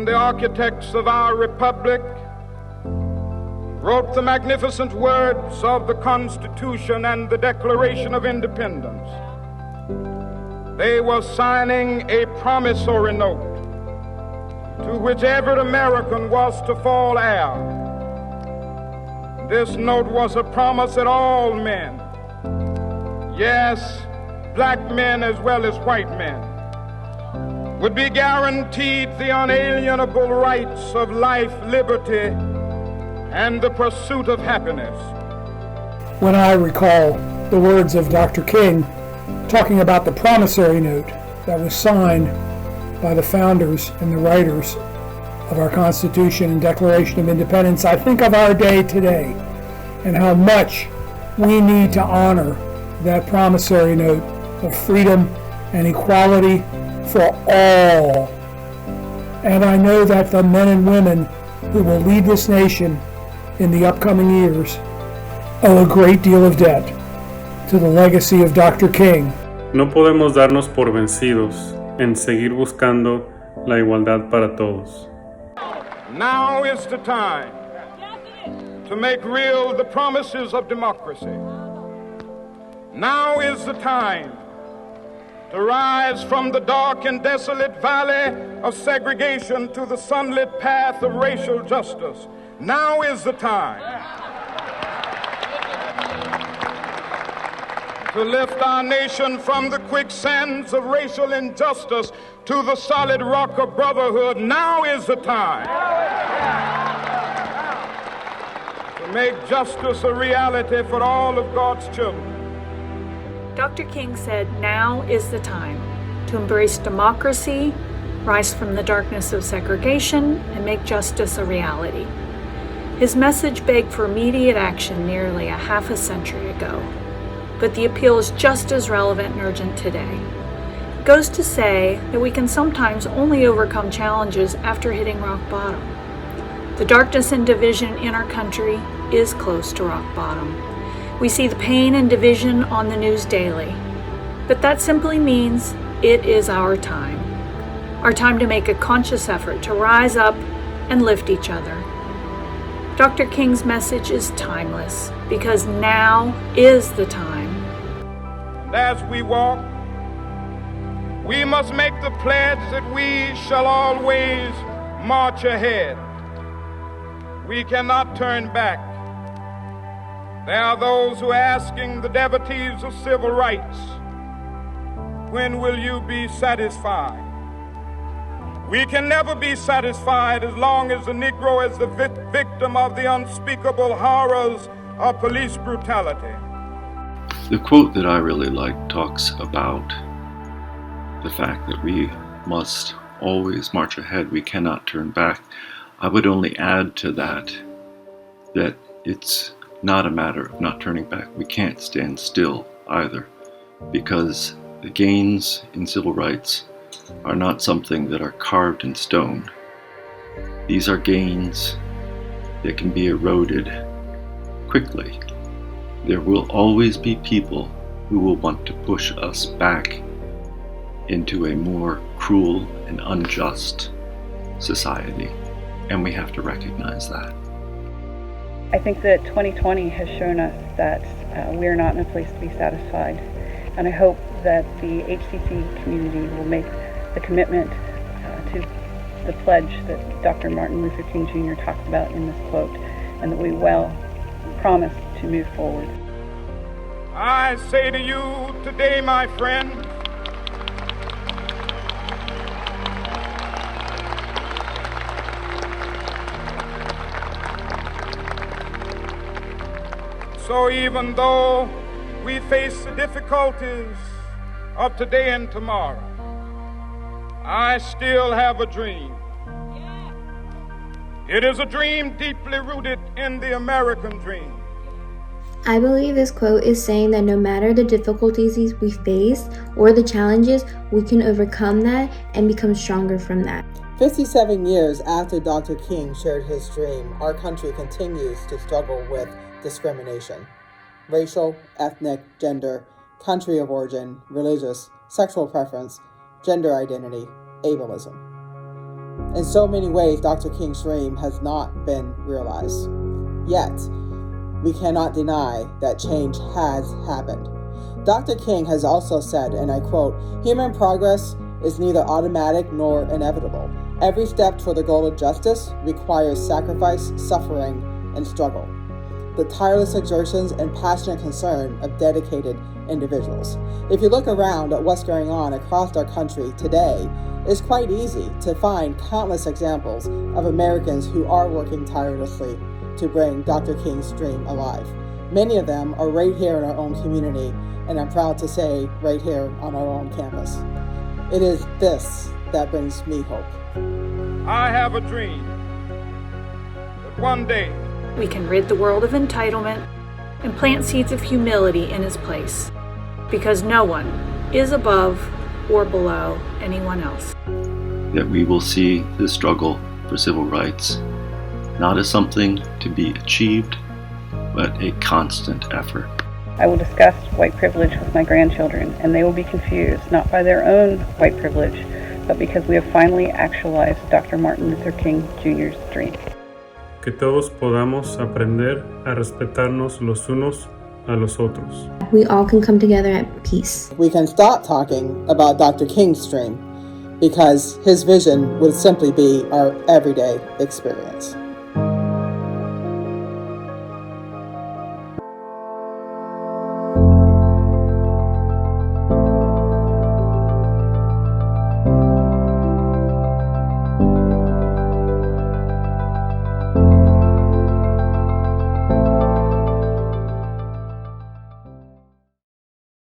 and the architects of our republic wrote the magnificent words of the Constitution and the Declaration of Independence, they were signing a promissory note to which every American was to fall heir. This note was a promise that all men, yes, black men as well as white men, would be guaranteed the unalienable rights of life, liberty, and the pursuit of happiness. When I recall the words of Dr. King talking about the promissory note that was signed by the founders and the writers of our Constitution and Declaration of Independence, I think of our day today and how much we need to honor that promissory note of freedom and equality for all. And I know that the men and women who will lead this nation in the upcoming years owe a great deal of debt to the legacy of Dr. King. No podemos darnos por vencidos en seguir buscando la igualdad para todos. Now is the time to make real the promises of democracy. Now is the time to rise from the dark and desolate valley of segregation to the sunlit path of racial justice. Now is the time to lift our nation from the quicksands of racial injustice to the solid rock of brotherhood. Now is the time to make justice a reality for all of God's children. Dr. King said, now is the time to embrace democracy, rise from the darkness of segregation, and make justice a reality. His message begged for immediate action nearly a half a century ago, but the appeal is just as relevant and urgent today. It goes to say that we can sometimes only overcome challenges after hitting rock bottom. The darkness and division in our country is close to rock bottom. We see the pain and division on the news daily, but that simply means it is our time to make a conscious effort to rise up and lift each other. Dr. King's message is timeless because now is the time. And as we walk, we must make the pledge that we shall always march ahead. We cannot turn back. There are those who are asking the devotees of civil rights, when will you be satisfied? We can never be satisfied as long as the Negro is the victim of the unspeakable horrors of police brutality. The quote that I really like talks about the fact that we must always march ahead. We cannot turn back. I would only add to that it's not a matter of not turning back. We can't stand still either, because the gains in civil rights are not something that are carved in stone. These are gains that can be eroded quickly. There will always be people who will want to push us back into a more cruel and unjust society, and we have to recognize that. I think that 2020 has shown us that we're not in a place to be satisfied, and I hope that the HCC community will make the commitment to the pledge that Dr. Martin Luther King Jr. talked about in this quote, and that we will promise to move forward. I say to you today, my friend, so even though we face the difficulties of today and tomorrow, I still have a dream. It is a dream deeply rooted in the American dream. I believe this quote is saying that no matter the difficulties we face or the challenges, we can overcome that and become stronger from that. 57 years after Dr. King shared his dream, our country continues to struggle with discrimination. Racial, ethnic, gender, country of origin, religious, sexual preference, gender identity, ableism. In so many ways, Dr. King's dream has not been realized. Yet, we cannot deny that change has happened. Dr. King has also said, and I quote, "Human progress is neither automatic nor inevitable. Every step toward the goal of justice requires sacrifice, suffering, and struggle. The tireless exertions and passionate concern of dedicated individuals." If you look around at what's going on across our country today, it's quite easy to find countless examples of Americans who are working tirelessly to bring Dr. King's dream alive. Many of them are right here in our own community, and I'm proud to say right here on our own campus. It is this that brings me hope. I have a dream that one day we can rid the world of entitlement and plant seeds of humility in its place, because no one is above or below anyone else. That we will see the struggle for civil rights not as something to be achieved, but a constant effort. I will discuss white privilege with my grandchildren, and they will be confused, not by their own white privilege, but because we have finally actualized Dr. Martin Luther King Jr.'s dream. Que todos podamos aprender a respetarnos los unos a los otros. We all can come together at peace. We can stop talking about Dr. King's dream because his vision would simply be our everyday experience.